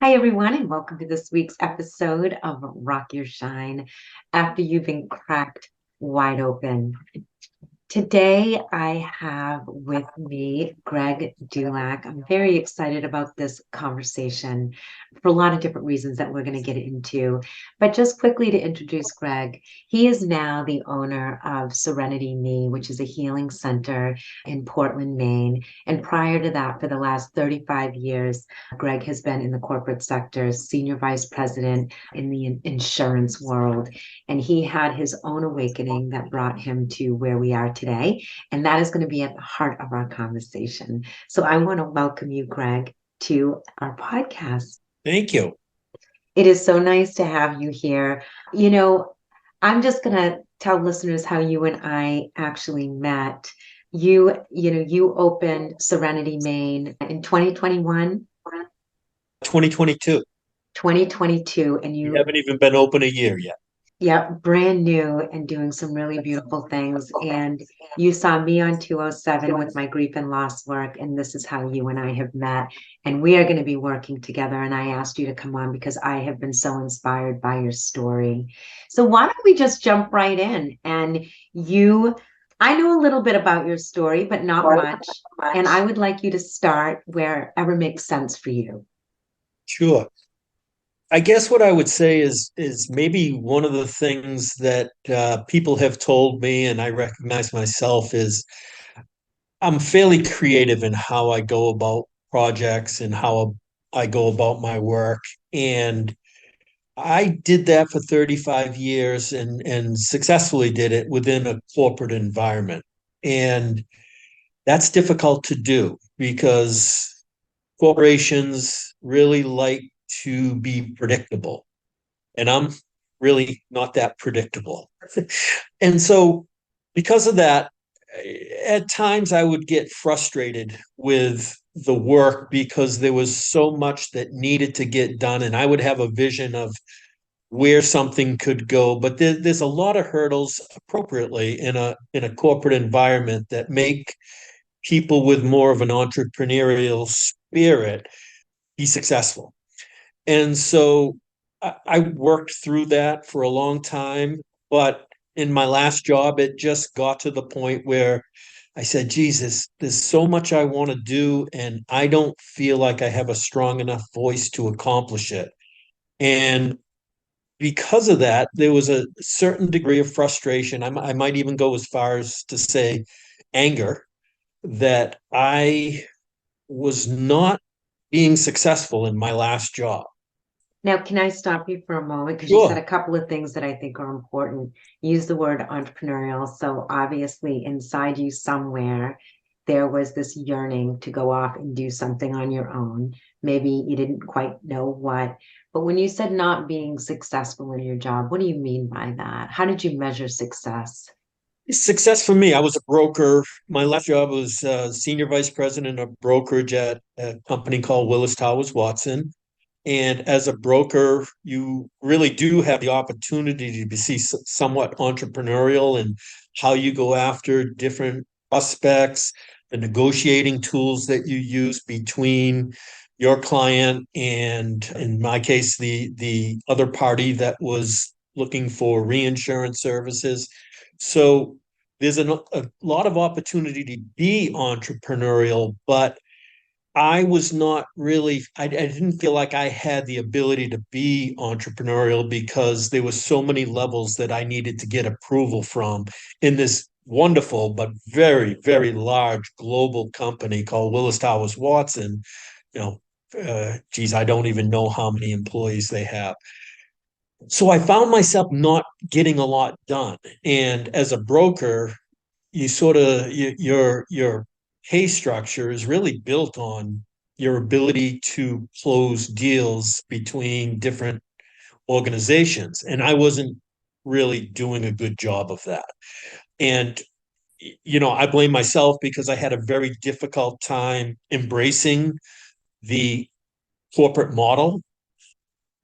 Hi, everyone, and welcome to this week's episode of Rock Your Shine after you've been cracked wide open. Today, I have with me Greg Dulac. I'm very excited about this conversation for a lot of different reasons that we're going to get into. But just quickly to introduce Greg, he is now the owner of SerenityMe, which is a healing center in Portland, Maine. And prior to that, for the last 35 years, Greg has been in the corporate sector, senior vice president in the insurance world. And he had his own awakening that brought him to where we are today. And that is going to be at the heart of our conversation. So I want to welcome you, Greg, to our podcast. Thank you. It is so nice to have you here. You know, I'm just going to tell listeners how you and I actually met. You opened Serenity, Maine in 2021, 2022. 2022, and We you haven't even been open a year yet. yeah, brand new and doing some really beautiful things. And you saw me on 207 with my grief and loss work, and this is how you and I have met. And we are going to be working together. And I asked you to come on because I have been so inspired by your story. So why don't we just jump right in? I know a little bit about your story, but not much. And I would like you to start wherever makes sense for you. Sure. I guess what I would say is maybe one of the things that people have told me, and I recognize myself, is I'm fairly creative in how I go about projects and how I go about my work. And I did that for 35 years and successfully did it within a corporate environment. And that's difficult to do because corporations really like to be predictable. And I'm really not that predictable. And so, because of that, at times I would get frustrated with the work because there was so much that needed to get done. And I would have a vision of where something could go. But there's a lot of hurdles appropriately in a corporate environment that make people with more of an entrepreneurial spirit be successful. And so I worked through that for a long time. But in my last job, it just got to the point where I said, Jesus, there's so much I want to do, and I don't feel like I have a strong enough voice to accomplish it. And because of that, there was a certain degree of frustration. I might even go as far as to say anger that I was not being successful in my last job. Now, can I stop you for a moment? Because you said Sure. a couple of things that I think are important. You used the word entrepreneurial. So obviously, inside you somewhere, there was this yearning to go off and do something on your own. Maybe you didn't quite know what. But when you said not being successful in your job, what do you mean by that? How did you measure success? Success for me. I was a broker. My last job was senior vice president of brokerage at a company called Willis Towers Watson. And as a broker, you really do have the opportunity to be somewhat entrepreneurial and how you go after different prospects, the negotiating tools that you use between your client and, in my case, the other party that was looking for reinsurance services. So there's a lot of opportunity to be entrepreneurial, but I was not really, I didn't feel like I had the ability to be entrepreneurial because there were so many levels that I needed to get approval from in this wonderful but very, very large global company called Willis Towers Watson. You know, geez, I don't even know how many employees they have. So I found myself not getting a lot done. And as a broker, you sort of your pay structure is really built on your ability to close deals between different organizations, and I wasn't really doing a good job of that. And I blame myself because I had a very difficult time embracing the corporate model.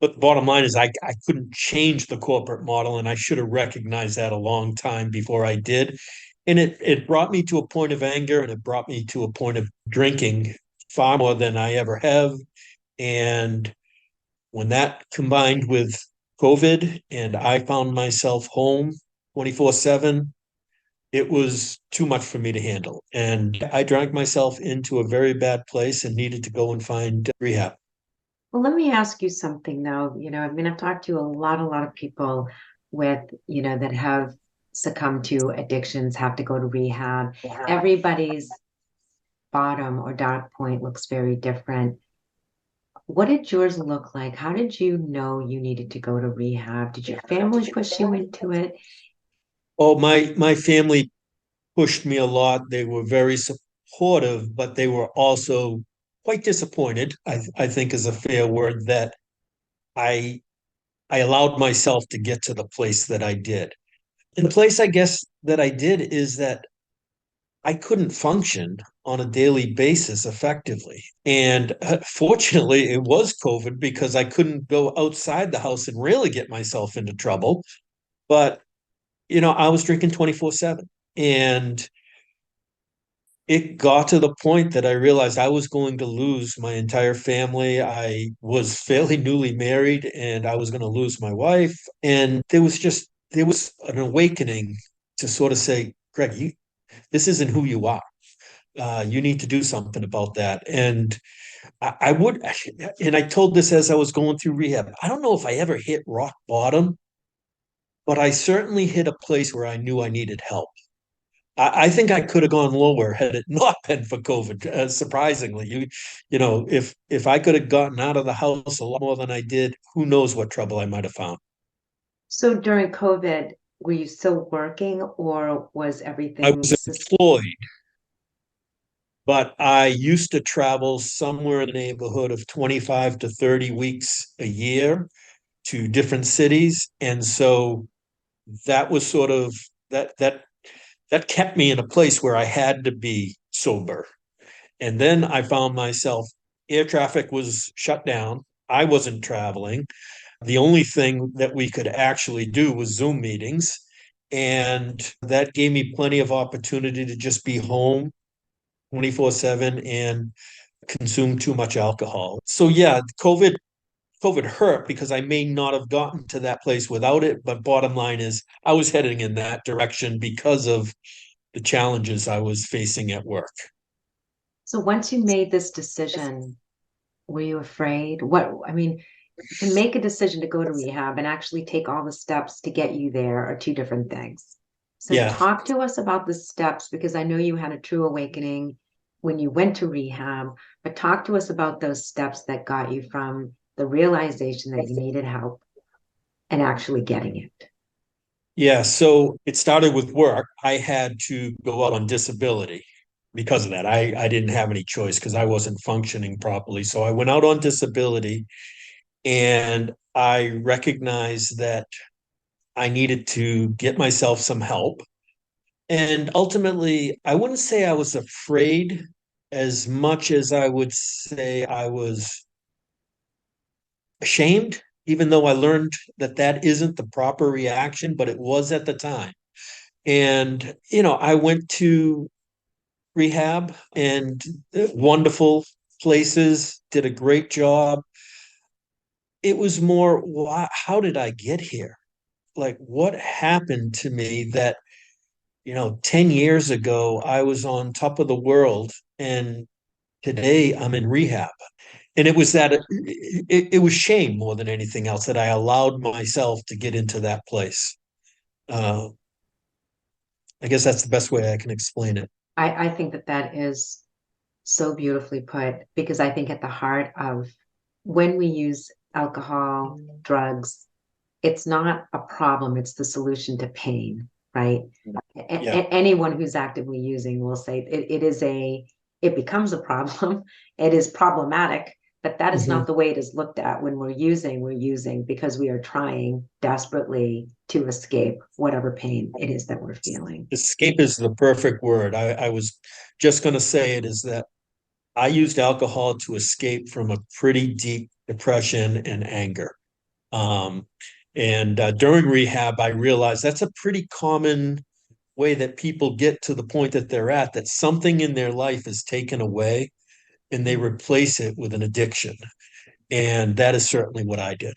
But the bottom line is I couldn't change the corporate model, and I should have recognized that a long time before I did. And it brought me to a point of anger, and it brought me to a point of drinking far more than I ever have. And When that combined with COVID and I found myself home 24/7, it was too much for me to handle. And I drank myself into a very bad place and needed to go and find rehab. Well, let me ask you something though. I mean, I've talked to a lot of people with, that have succumbed to addictions, have to go to rehab. Everybody's bottom or dark point looks very different. What did yours look like? How did you know you needed to go to rehab? Did your family push you into it? Oh, my family pushed me a lot. They were very supportive, but they were also quite disappointed, I think is a fair word, that I I allowed myself to get to the place that I did. And the place I guess that I did is that I couldn't function on a daily basis effectively. And fortunately, it was COVID because I couldn't go outside the house and really get myself into trouble. But, I was drinking 24/7. And it got to the point that I realized I was going to lose my entire family. I was fairly newly married and I was going to lose my wife. And there was an awakening to sort of say, Greg, this isn't who you are. You need to do something about that. And I would, and I told this as I was going through rehab. I don't know if I ever hit rock bottom, but I certainly hit a place where I knew I needed help. I think I could have gone lower had it not been for COVID. Surprisingly, if I could have gotten out of the house a lot more than I did, who knows what trouble I might have found. So during COVID, were you still working or was I everything was sus employed, but I used to travel somewhere in the neighborhood of 25 to 30 weeks a year to different cities, and so that was sort of that kept me in a place where I had to be sober. And then I found myself, air traffic was shut down. I wasn't traveling. The only thing that we could actually do was Zoom meetings. And that gave me plenty of opportunity to just be home 24/7 and consume too much alcohol. So yeah, COVID hurt because I may not have gotten to that place without it. But bottom line is I was heading in that direction because of the challenges I was facing at work. So once you made this decision, were you afraid? I mean, to make a decision to go to rehab and actually take all the steps to get you there are two different things. So Yeah. talk to us about the steps because I know you had a true awakening when you went to rehab, but talk to us about those steps that got you from the realization that you needed help and actually getting it. Yeah, so it started with work. I had to go out on disability because of that. I didn't have any choice because I wasn't functioning properly. So I went out on disability and I recognized that I needed to get myself some help. And ultimately, I wouldn't say I was afraid as much as I would say I was ashamed, even though I learned that that isn't the proper reaction, but it was at the time. And, I went to rehab and wonderful places, did a great job. It was more, how did I get here? Like, what happened to me that, 10 years ago, I was on top of the world and today I'm in rehab. And it was that it was shame more than anything else that I allowed myself to get into that place. Uh, I guess that's the best way I can explain it. I think that that is so beautifully put because I think at the heart of when we use alcohol, drugs, it's not a problem, it's the solution to pain, right? Yeah. Anyone who's actively using will say it becomes a problem, it is problematic, but that is Mhm. not the way it is looked at when we're using because we are trying desperately to escape whatever pain it is that we're feeling. Escape is the perfect word. I was just going to say it is that I used alcohol to escape from a pretty deep depression and anger. Um, and during rehab, I realized that's a pretty common way that people get to the point that they're at, that something in their life is taken away and they replace it with an addiction. And that is certainly what I did.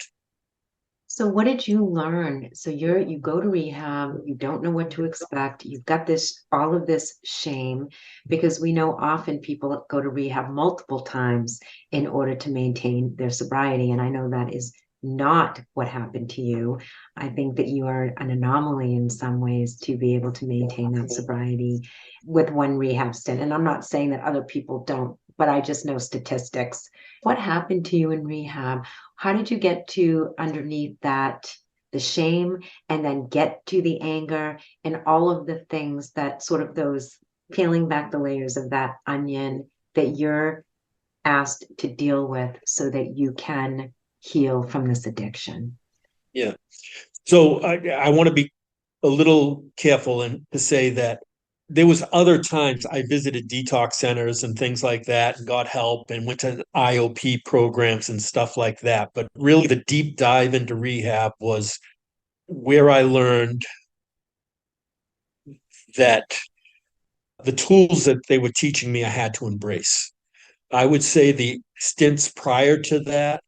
So what did you learn? So you go to rehab, you don't know what to expect. You've got this all of this shame because we know often people go to rehab multiple times in order to maintain their sobriety. And I know that is not what happened to you. I think that you are an anomaly in some ways to be able to maintain that sobriety with one rehab stint. And I'm not saying that other people don't, but I just know statistics. What happened to you in rehab? How did you get to underneath that, the shame, and then get to the anger and all of the things that sort of those peeling back the layers of that onion that you're asked to deal with so that you can heal from this addiction? Yeah. So I want to be a little careful and to say that there was other times I visited detox centers and things like that and got help and went to IOP programs and stuff like that. But really the deep dive into rehab was where I learned that the tools that they were teaching me I had to embrace. I would say the stints prior to that,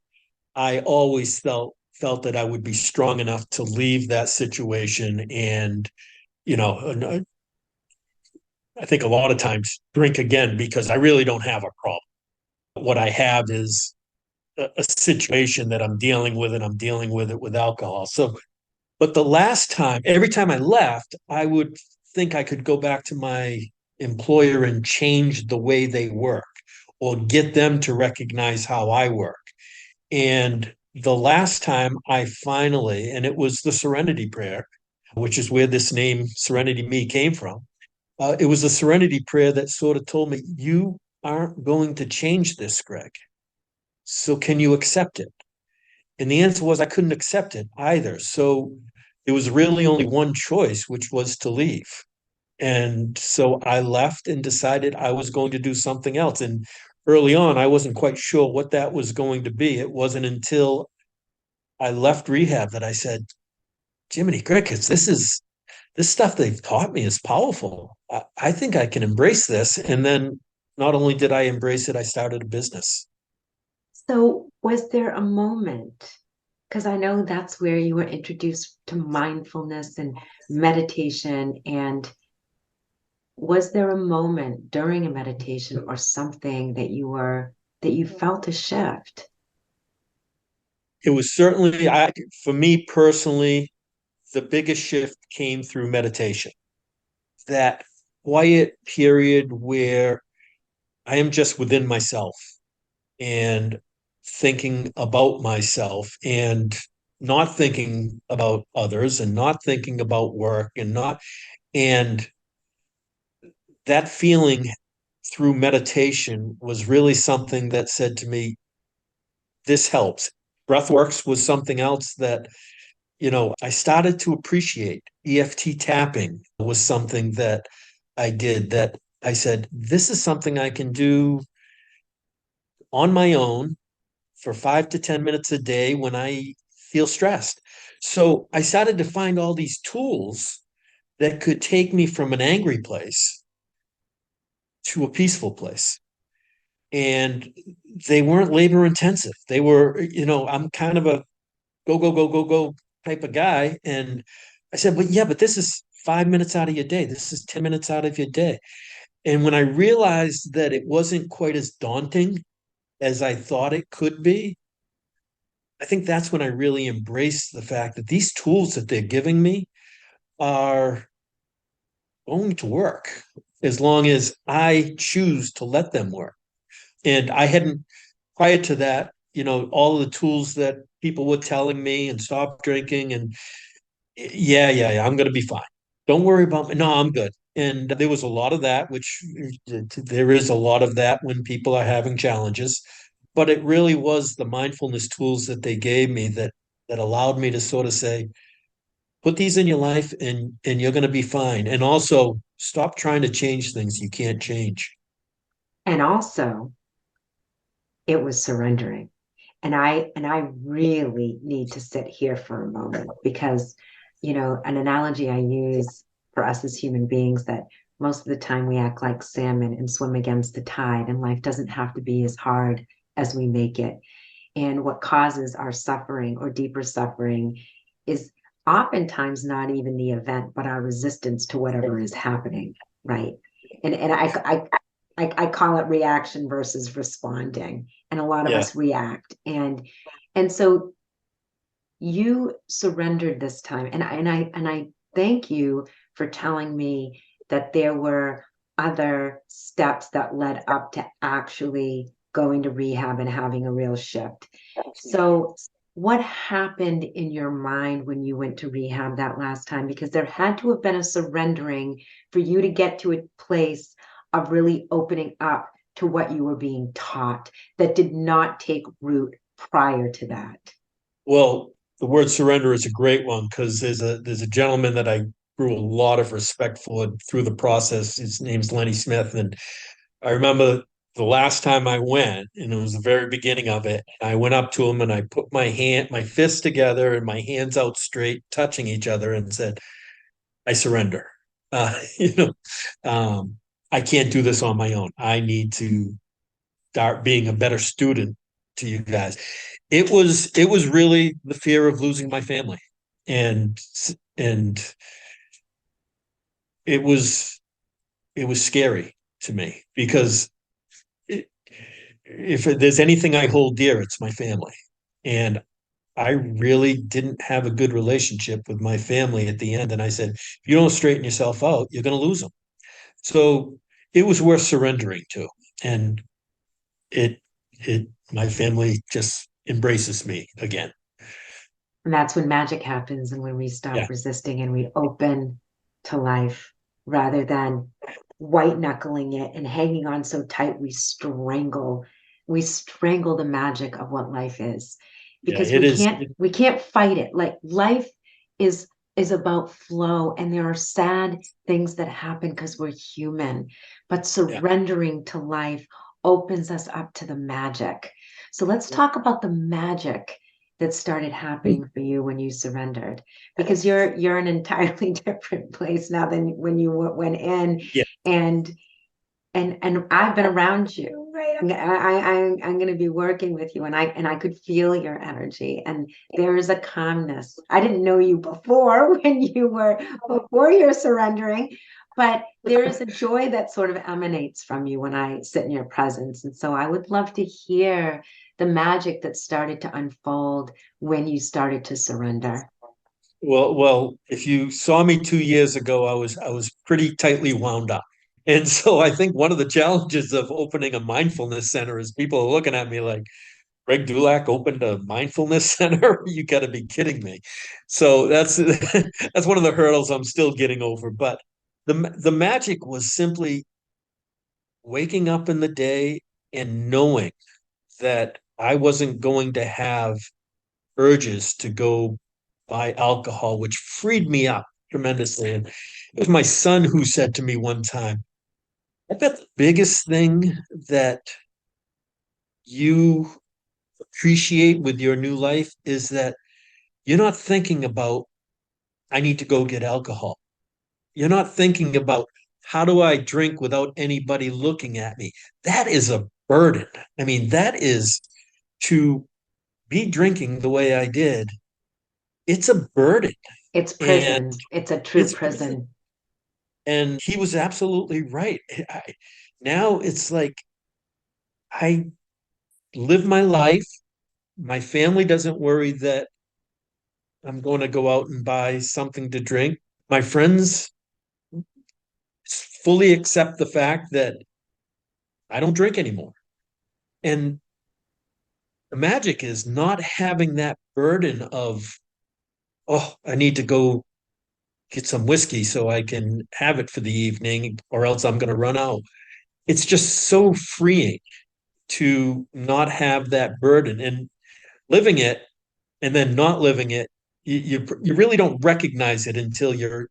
I always felt that I would be strong enough to leave that situation and you know, I think a lot of times drink again because I really don't have a problem. What I have is a situation that I'm dealing with, and I'm dealing with it with alcohol. So, but the last time, every time I left, I would think I could go back to my employer and change the way they work or get them to recognize how I work. And the last time I finally, and it was the Serenity prayer, which is where this name SerenityMe came from. It was a serenity prayer that sort of told me, you aren't going to change this, Greg. So can you accept it? And the answer was I couldn't accept it either. So there was really only one choice, which was to leave. And so I left and decided I was going to do something else. And early on, I wasn't quite sure what that was going to be. It wasn't until I left rehab that I said, Jiminy Crickets, this stuff they've taught me is powerful. I think I can embrace this. And then not only did I embrace it, I started a business. So, was there a moment? Because I know that's where you were introduced to mindfulness and meditation. And was there a moment during a meditation or something that you felt a shift? It was certainly, for me personally, the biggest shift came through meditation. That quiet period where I am just within myself and thinking about myself and not thinking about others and not thinking about work and that feeling through meditation was really something that said to me, this helps. Breathworks was something else that, I started to appreciate. EFT tapping was something that I did that I said, this is something I can do on my own for 5 to 10 minutes a day when I feel stressed. So I started to find all these tools that could take me from an angry place to a peaceful place. And they weren't labor intensive. They were, I'm kind of a go, go, go, go, go type of guy. And I said, but yeah, but this is 5 minutes out of your day. This is 10 minutes out of your day. And when I realized that it wasn't quite as daunting as I thought it could be, I think that's when I really embraced the fact that these tools that they're giving me are going to work as long as I choose to let them work. And I hadn't, prior to that, all of the tools that people were telling me and stop drinking and yeah, I'm going to be fine. Don't worry about me. No, I'm good. And there was a lot of that, which there is a lot of that when people are having challenges. But it really was the mindfulness tools that they gave me that allowed me to sort of say, put these in your life and you're going to be fine. And also stop trying to change things you can't change. And also, it was surrendering. And I really need to sit here for a moment because, an analogy I use for us as human beings that most of the time we act like salmon and swim against the tide, and life doesn't have to be as hard as we make it. And what causes our suffering or deeper suffering is oftentimes not even the event, but our resistance to whatever is happening, right? And I call it reaction versus responding. And a lot of Yeah. us react. And so you surrendered this time. And I thank you for telling me that there were other steps that led up to actually going to rehab and having a real shift. So what happened in your mind when you went to rehab that last time? Because there had to have been a surrendering for you to get to a place of really opening up to what you were being taught that did not take root prior to that. Well, the word surrender is a great one because there's a gentleman that I grew a lot of respect for through the process. His name's Lenny Smith, and I remember the last time I went, and it was the very beginning of it. I went up to him and I put my fists together and my hands out straight, touching each other, and said, "I surrender." You know, I can't do this on my own. I need to start being a better student to you guys. It was really the fear of losing my family, and and it was it was scary to me because it, if there's anything I hold dear, it's my family. And I really didn't have a good relationship with my family at the end. And I said, if you don't straighten yourself out, you're going to lose them. So it was worth surrendering to. And it, my family just embraces me again. And that's when magic happens and when we stop Yeah. resisting and we open to life rather than white knuckling it and hanging on so tight we strangle the magic of what life is Yeah. because It we is. can't fight it. Like life is is about flow and there are sad things that happen because we're human, but Yeah. surrendering to life opens us up to the magic. So let's talk about the magic that started happening for you when you surrendered, because you're an entirely different place now than when you went in. Yeah. And and and I've been around you, right? I'm going to be working with you, and I could feel your energy, and there is a calmness. I didn't know you before before you're surrendering, but there is a joy that sort of emanates from you when I sit in your presence. And so I would love to hear the magic that started to unfold when you started to surrender. Well, if you saw me 2 years ago, I was pretty tightly wound up. And so I think one of the challenges of opening a mindfulness center is people are looking at me like, Greg Dulac opened a mindfulness center? You got to be kidding me. So that's that's one of the hurdles I'm still getting over. But the magic was simply waking up in the day and knowing that I wasn't going to have urges to go buy alcohol, which freed me up tremendously. And it was my son who said to me one time, I bet the biggest thing that you appreciate with your new life is that you're not thinking about, I need to go get alcohol. You're not thinking about, how do I drink without anybody looking at me? That is a burden. I mean, that is to be drinking the way I did. It's a burden. It's And prison. It's a true it's, prison. and he was absolutely right. Now it's like I live my life. My family doesn't worry that I'm going to go out and buy something to drink. My friends fully accept the fact that I don't drink anymore. And the magic is not having that burden of, oh, I need to go get some whiskey so I can have it for the evening, or else I'm going to run out. It's just so freeing to not have that burden and living it and then not living it. You really don't recognize it until you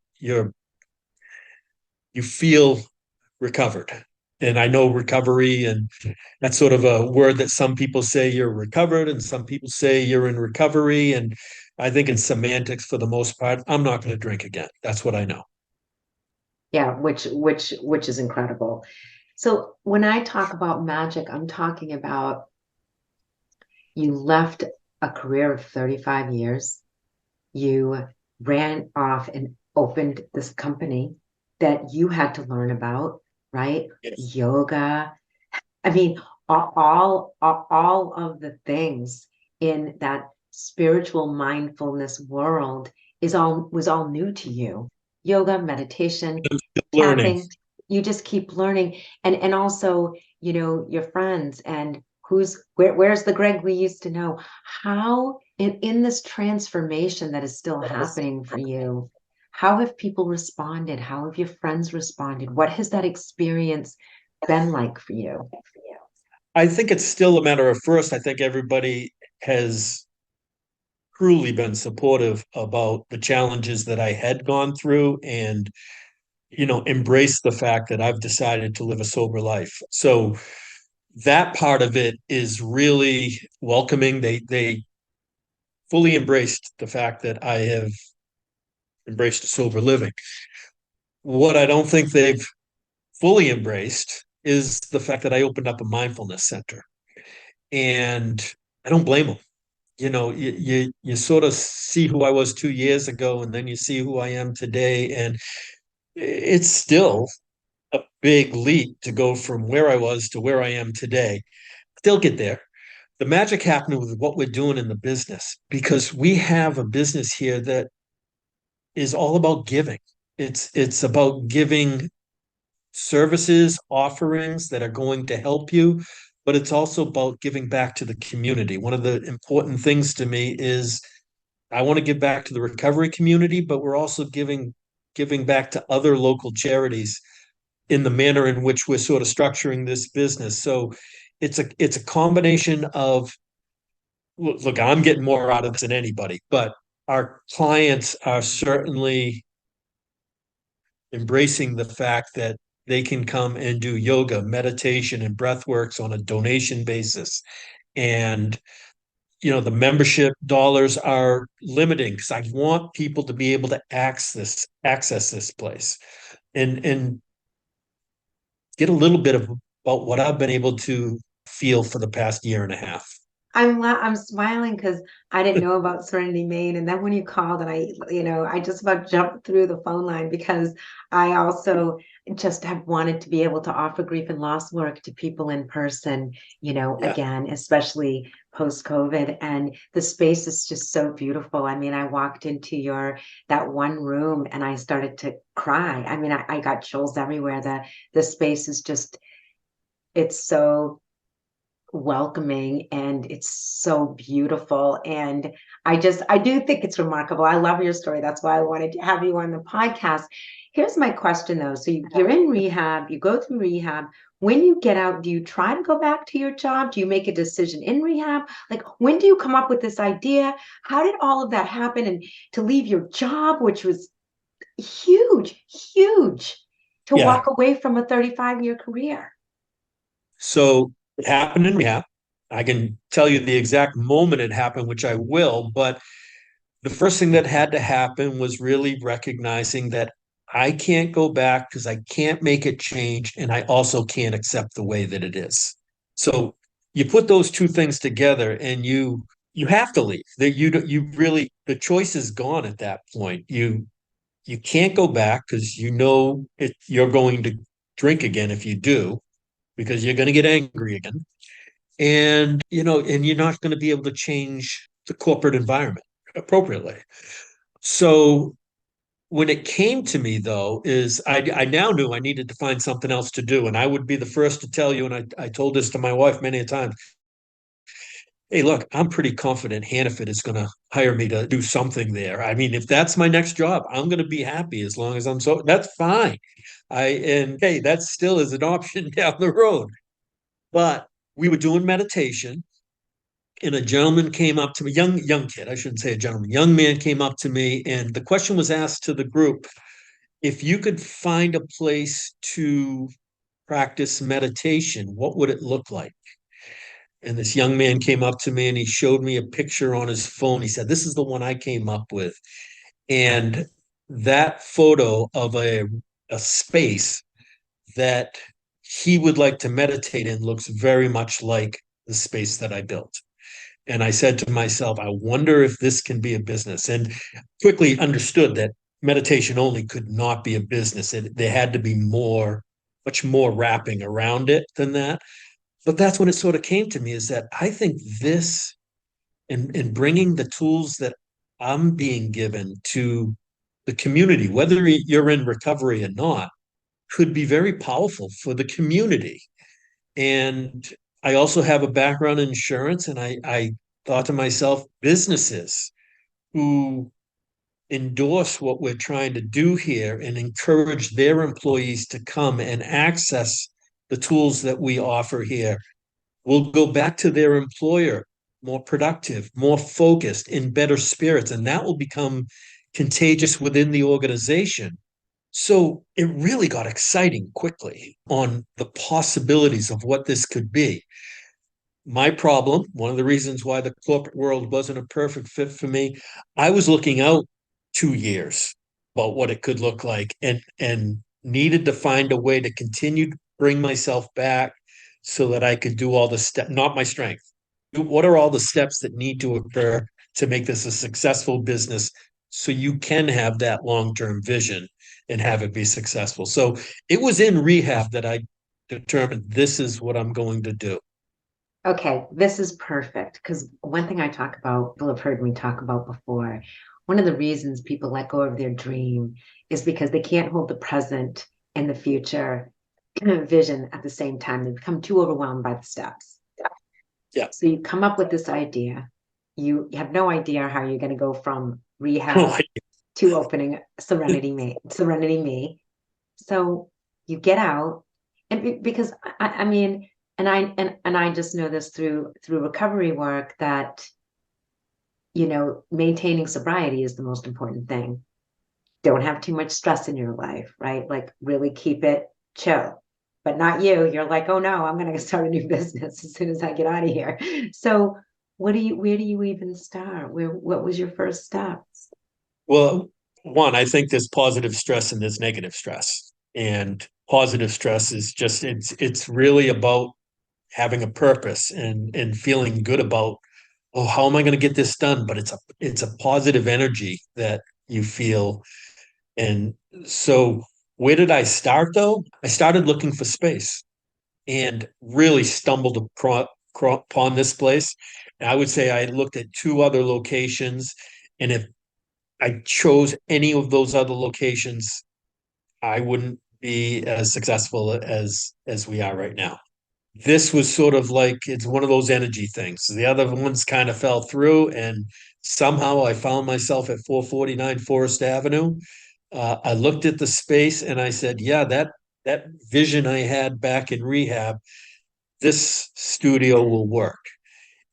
feel recovered. And I know recovery, and that's sort of a word that some people say you're recovered and some people say you're in recovery. And I think in semantics, for the most part, I'm not going to drink again. That's what I know. Yeah, which is incredible. So when I talk about magic, I'm talking about You left a career of 35 years. You ran off and opened this company that you had to learn about, right? Yes. Yoga. I mean, all of the things in that spiritual mindfulness world is all was all new to you. Yoga, meditation, I'm still learning. tapping, you just keep learning. And also, your friends and where's the Greg we used to know? How in this transformation that is still happening for you, how have people responded? How have your friends responded? What has that experience been like for you? I think it's still a matter of first. I think everybody has truly been supportive about the challenges that I had gone through and, embrace the fact that I've decided to live a sober life. So that part of it is really welcoming. They fully embraced the fact that I have embraced a sober living. What I don't think they've fully embraced is the fact that I opened up a mindfulness center. And I don't blame them. You sort of see who I was 2 years ago, and then you see who I am today. And it's still a big leap to go from where I was to where I am today. Still get there. The magic happened with what we're doing in the business because we have a business here that is all about giving. It's about giving services, offerings that are going to help you, but it's also about giving back to the community. One of the important things to me is I want to give back to the recovery community, but we're also giving back to other local charities in the manner in which we're sort of structuring this business. So it's a combination of look, I'm getting more out of this than anybody, but our clients are certainly embracing the fact that they can come and do yoga, meditation, and breath works on a donation basis. And the membership dollars are limiting because I want people to be able to access this place and get a little bit of about what I've been able to feel for the past year and a half. I'm smiling because I didn't know about Serenity Maine, and then when you called, and I just about jumped through the phone line because I also just have wanted to be able to offer grief and loss work to people in person. Yeah. Again, especially post COVID, and the space is just so beautiful. I mean, I walked into that one room and I started to cry. I mean, I got chills everywhere. The space is just it's so welcoming and it's so beautiful, and I do think it's remarkable. I love your story. That's why I wanted to have you on the podcast. Here's my question though. So you're in rehab, you go through rehab. When you get out, do you try to go back to your job? Do you make a decision in rehab? Like, when do you come up with this idea? How did all of that happen, and to leave your job, which was huge, to Yeah. walk away from a 35-year career? So it happened in rehab. I can tell you the exact moment it happened, which I will, but the first thing that had to happen was really recognizing that I can't go back because I can't make it change, and I also can't accept the way that it is. So you put those two things together, and you have to leave. That you really the choice is gone at that point. You can't go back because you're going to drink again if you do, because you're going to get angry again, and you're not going to be able to change the corporate environment appropriately. So when it came to me, though, is I now knew I needed to find something else to do. And I would be the first to tell you, and I told this to my wife many a time. Hey, look, I'm pretty confident Hannaford is going to hire me to do something there. I mean, if that's my next job, I'm going to be happy as long as that's fine. And hey, that still is an option down the road. But we were doing meditation, and a gentleman came up to me, young kid, I shouldn't say a gentleman, young man came up to me, and the question was asked to the group: if you could find a place to practice meditation, what would it look like? And this young man came up to me and he showed me a picture on his phone. He said, "This is the one I came up with." And that photo of a space that he would like to meditate in looks very much like the space that I built. And I said to myself, I wonder if this can be a business. And quickly understood that meditation only could not be a business. There had to be more, much more wrapping around it than that. But that's when it sort of came to me, is that I think this, and bringing the tools that I'm being given to the community, whether you're in recovery or not, could be very powerful for the community. And I also have a background in insurance, and I thought to myself, businesses who endorse what we're trying to do here and encourage their employees to come and access the tools that we offer here will go back to their employer more productive, more focused, in better spirits, and that will become contagious within the organization. So it really got exciting quickly on the possibilities of what this could be. My problem, one of the reasons why the corporate world wasn't a perfect fit for me, I was looking out 2 years about what it could look like, and needed to find a way to continue to bring myself back so that I could do all the steps, not my strength. What are all the steps that need to occur to make this a successful business so you can have that long-term vision and have it be successful? So it was in rehab that I determined this is what I'm going to do. Okay, this is perfect because one thing I talk about, people have heard me talk about before. One of the reasons people let go of their dream is because they can't hold the present and the future vision at the same time. They become too overwhelmed by the steps. Yeah. So you come up with this idea. You have no idea how you're going to go from Oh, rehab to opening SerenityMe. So you get out, and because I mean, and I just know this through recovery work that maintaining sobriety is the most important thing. Don't have too much stress in your life, right? Like really keep it chill. But not you. You're like, oh no, I'm gonna start a new business as soon as I get out of here. So where do you even start? What was your first step? well, one, I think there's positive stress and there's negative stress. And positive stress is just it's really about having a purpose and feeling good about, oh, how am I going to get this done? But it's a positive energy that you feel. And so where did I start though? I started looking for space and really stumbled upon this place. And I would say I looked at two other locations, and if I chose any of those other locations, I wouldn't be as successful as we are right now. This was sort of like it's one of those energy things. The other ones kind of fell through, and somehow I found myself at 449 Forest Avenue. I looked at the space and I said, "Yeah, that vision I had back in rehab, this studio will work."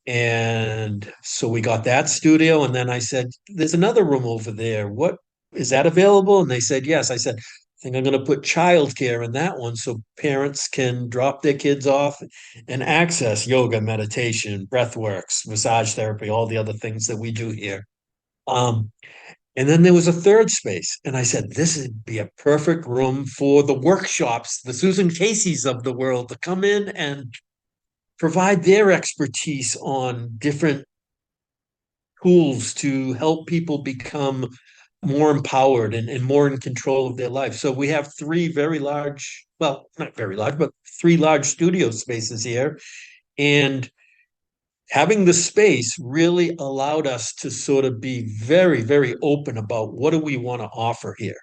And so we got that studio, and then I said, "There's another room over there. What is that available?" And they said, "Yes." I said, "I think I'm going to put childcare in that one so parents can drop their kids off and access yoga, meditation, breath works, massage therapy, all the other things that we do here." Um, and then there was a third space, and I said, "This would be a perfect room for the workshops, the Susan Casey's of the world to come in and provide their expertise on different tools to help people become more empowered and more in control of their life." So we have three very large, well, not very large, but three large studio spaces here. And having the space really allowed us to sort of be very, very open about what do we want to offer here,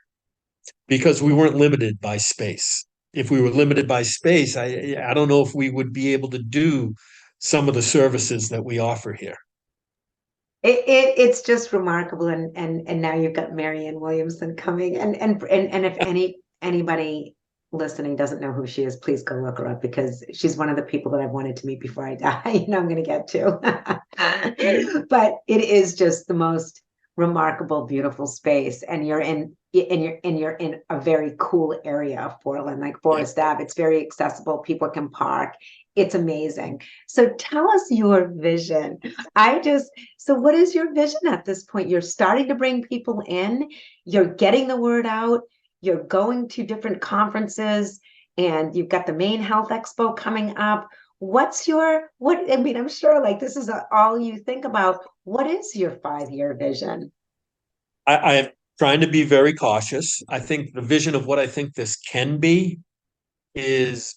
because we weren't limited by space. If we were limited by space, I don't know if we would be able to do some of the services that we offer here. It's just remarkable, and now you've got Marianne Williamson coming, and if anybody listening doesn't know who she is, please go look her up because she's one of the people that I've wanted to meet before I die. I'm going to get to, but it is just the most remarkable, beautiful space, and you're in a very cool area of Portland, like Yeah. Forest Ave. It's very accessible. People can park. It's amazing. So tell us your vision. I just So what is your vision at this point? You're starting to bring people in, you're getting the word out, you're going to different conferences, and you've got the main health expo coming up. what, I mean, I'm sure like this is all you think about. What is your 5-year vision? I'm trying to be very cautious. I think the vision of what I think this can be is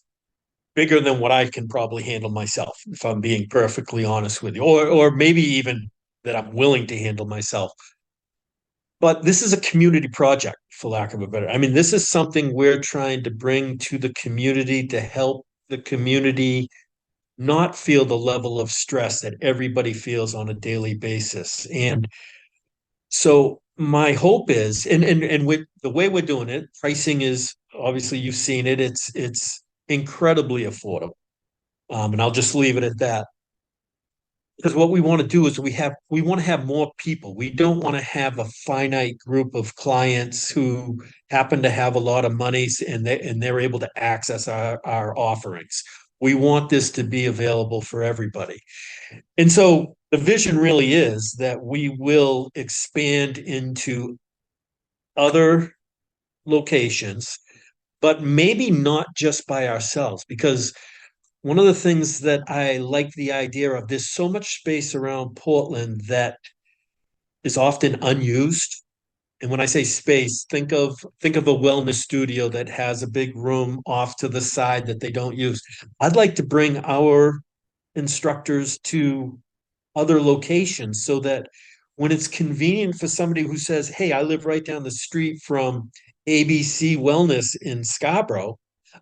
bigger than what I can probably handle myself, if I'm being perfectly honest with you, or maybe even that I'm willing to handle myself. But this is a community project, for lack of a better. I mean, this is something we're trying to bring to the community to help the community not feel the level of stress that everybody feels on a daily basis. And so my hope is, and with the way we're doing it, pricing is obviously you've seen it. It's incredibly affordable. And I'll just leave it at that. Because what we want to do is we want to have more people. We don't want to have a finite group of clients who happen to have a lot of monies and they're able to access our offerings. We want this to be available for everybody. And so the vision really is that we will expand into other locations, but maybe not just by ourselves, because one of the things that I like the idea of, there's so much space around Portland that is often unused. And when I say space, think of a wellness studio that has a big room off to the side that they don't use. I'd like to bring our instructors to other locations so that when it's convenient for somebody who says, "Hey, I live right down the street from ABC Wellness in Scarborough.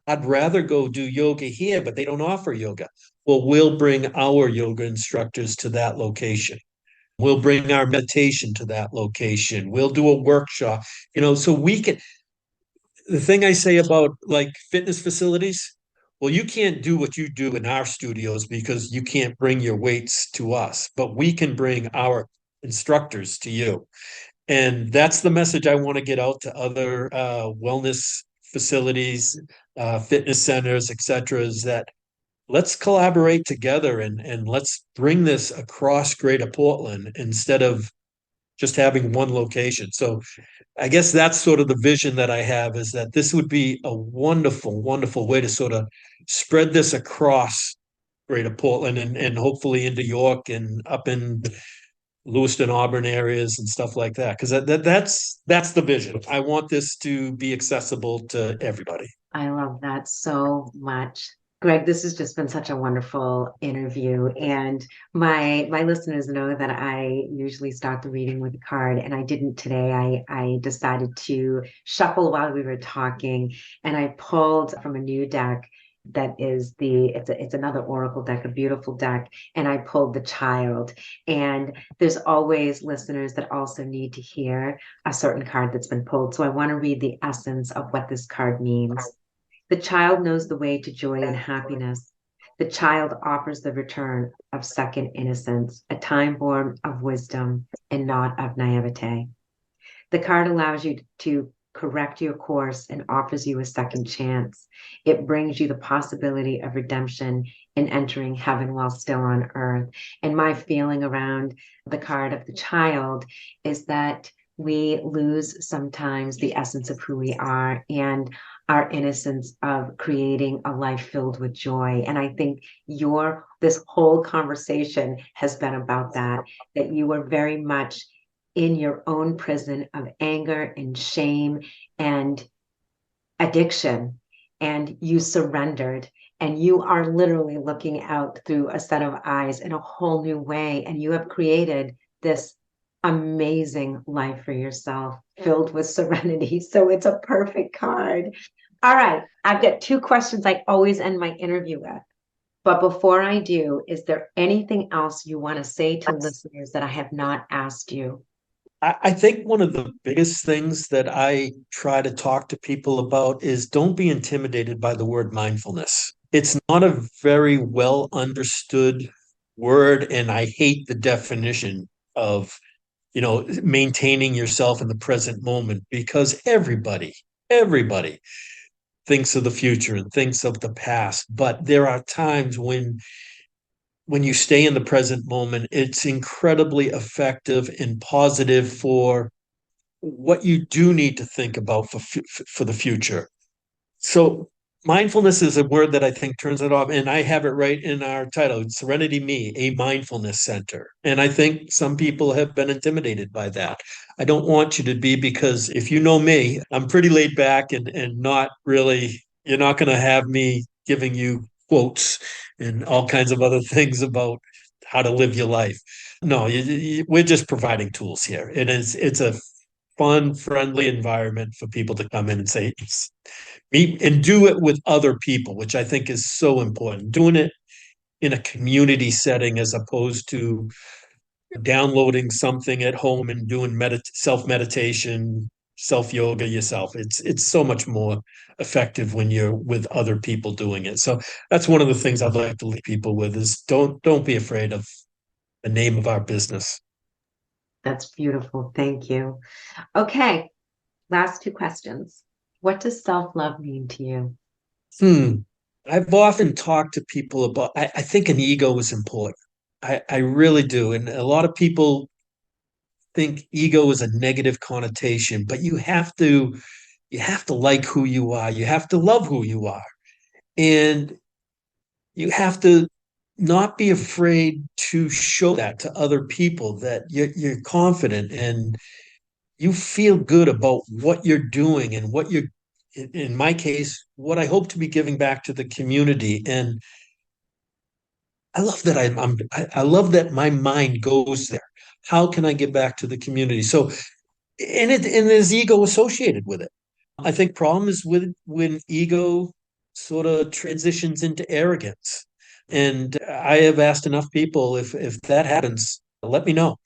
I'd rather go do yoga here, but they don't offer yoga." Well, we'll bring our yoga instructors to that location. We'll bring our meditation to that location. We'll do a workshop, so we can. The thing I say about like fitness facilities, well, you can't do what you do in our studios because you can't bring your weights to us, but we can bring our instructors to you. And that's the message I want to get out to other wellness facilities, fitness centers, et cetera, is that let's collaborate together and let's bring this across Greater Portland instead of just having one location. So I guess that's sort of the vision that I have, is that this would be a wonderful, wonderful way to sort of spread this across Greater Portland and hopefully into York and up in Lewiston, Auburn areas and stuff like that. Because that's the vision. I want this to be accessible to everybody. I love that so much. Greg, this has just been such a wonderful interview. And my listeners know that I usually start the reading with a card, and I didn't today. I decided to shuffle while we were talking, and I pulled from a new deck that is it's another oracle deck, a beautiful deck, and I pulled the child. And there's always listeners that also need to hear a certain card that's been pulled. So I want to read the essence of what this card means. The child knows the way to joy and happiness. The child offers the return of second innocence, a time born of wisdom and not of naivete. The card allows you to correct your course and offers you a second chance. It brings you the possibility of redemption and entering heaven while still on earth. And my feeling around the card of the child is that we lose sometimes the essence of who we are and our innocence of creating a life filled with joy. And I think this whole conversation has been about that you were very much in your own prison of anger and shame and addiction, and you surrendered, and you are literally looking out through a set of eyes in a whole new way, and you have created this amazing life for yourself filled with serenity. So it's a perfect card. All right, I've got 2 questions I always end my interview with. But before I do, is there anything else you want to say to listeners that I have not asked you? I think one of the biggest things that I try to talk to people about is don't be intimidated by the word mindfulness. It's not a very well understood word, and I hate the definition of, maintaining yourself in the present moment, because everybody thinks of the future and thinks of the past. But there are times when you stay in the present moment, it's incredibly effective and positive for what you do need to think about for the future. So mindfulness is a word that I think turns it off, and I have it right in our title, SerenityMe, a mindfulness center. And I think some people have been intimidated by that. I don't want you to be, because if you know me, I'm pretty laid back and not really, you're not going to have me giving you quotes and all kinds of other things about how to live your life. No, we're just providing tools here. It's a fun, friendly environment for people to come in and say, meet and do it with other people, which I think is so important. Doing it in a community setting as opposed to downloading something at home and doing self meditation, self yoga yourself. It's so much more effective when you're with other people doing it. So that's one of the things I'd like to leave people with is don't be afraid of the name of our business. That's beautiful. Thank you. Okay, last two questions. What does self-love mean to you? Hmm. I've often talked to people about, I think an ego is important. I really do. And a lot of people think ego is a negative connotation, but you have to like who you are. You have to love who you are. And you have to not be afraid to show that to other people that you're confident and you feel good about what you're doing and what you're, in my case, what I hope to be giving back to the community. And I love that I love that my mind goes there. How can I give back to the community? So, and there's ego associated with it. I think problem is with when ego sort of transitions into arrogance. And I have asked enough people, if that happens, let me know.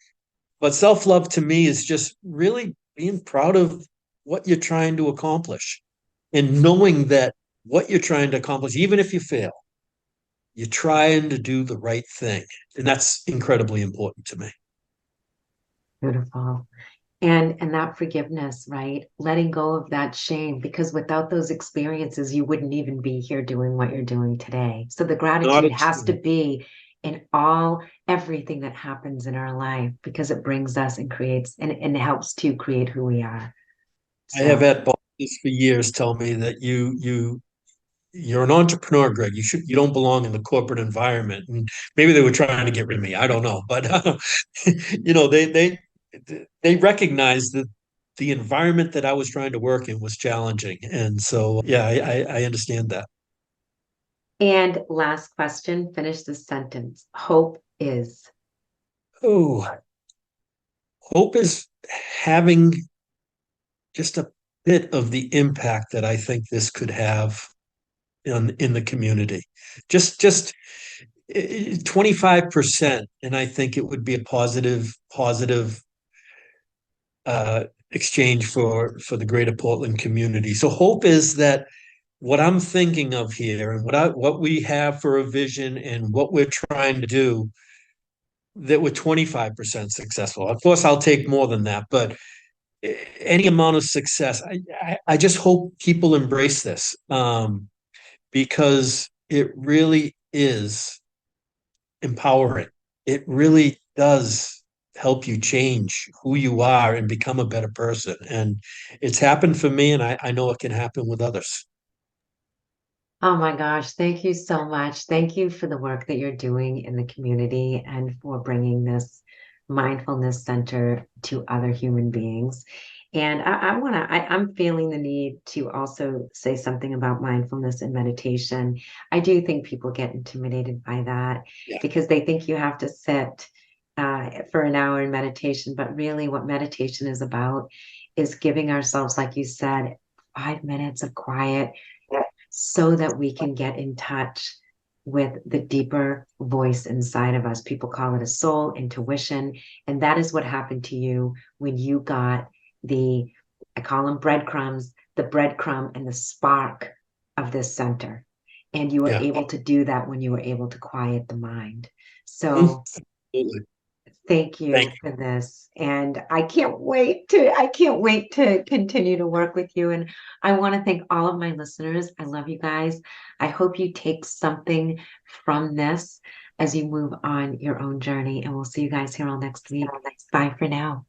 But self-love to me is just really being proud of what you're trying to accomplish and knowing that what you're trying to accomplish, even if you fail, you're trying to do the right thing. And that's incredibly important to me. Beautiful. And that forgiveness, right? Letting go of that shame, because without those experiences, you wouldn't even be here doing what you're doing today. So the Not gratitude a, has to be in everything that happens in our life because it brings us and creates and helps to create who we are. I have So, had bosses for years tell me that you're an entrepreneur, Greg. You don't belong in the corporate environment. And maybe they were trying to get rid of me. I don't know, but they recognized that the environment that I was trying to work in was challenging, and so yeah, I understand that. and last question, finish this sentence. Hope is. Oh, hope is having just a bit of the impact that I think this could have in the community. Just 25%, and I think it would be a positive exchange for the greater Portland community. So hope is that what I'm thinking of here and what we have for a vision and what we're trying to do, that we're 25% successful. Of course, I'll take more than that, but any amount of success, I just hope people embrace this, because it really is empowering. It really does help you change who you are and become a better person. And it's happened for me, and I know it can happen with others. Oh my gosh, thank you so much. Thank you for the work that you're doing in the community and for bringing this mindfulness center to other human beings. And I'm feeling the need to also say something about mindfulness and meditation. I do think people get intimidated by that Yeah. because they think you have to sit for an hour in meditation. But really, what meditation is about is giving ourselves, like you said, 5 minutes of quiet so that we can get in touch with the deeper voice inside of us. People call it a soul, intuition. And that is what happened to you when you got I call them breadcrumbs, the breadcrumb and the spark of this center. And you were Yeah. able to do that when you were able to quiet the mind. Mhm. So Absolutely. thank Thank you for this. And I can't wait to continue to work with you. And I want to thank all of my listeners. I love you guys. I hope you take something from this as you move on your own journey. And we'll see you guys here all next week. Bye for now.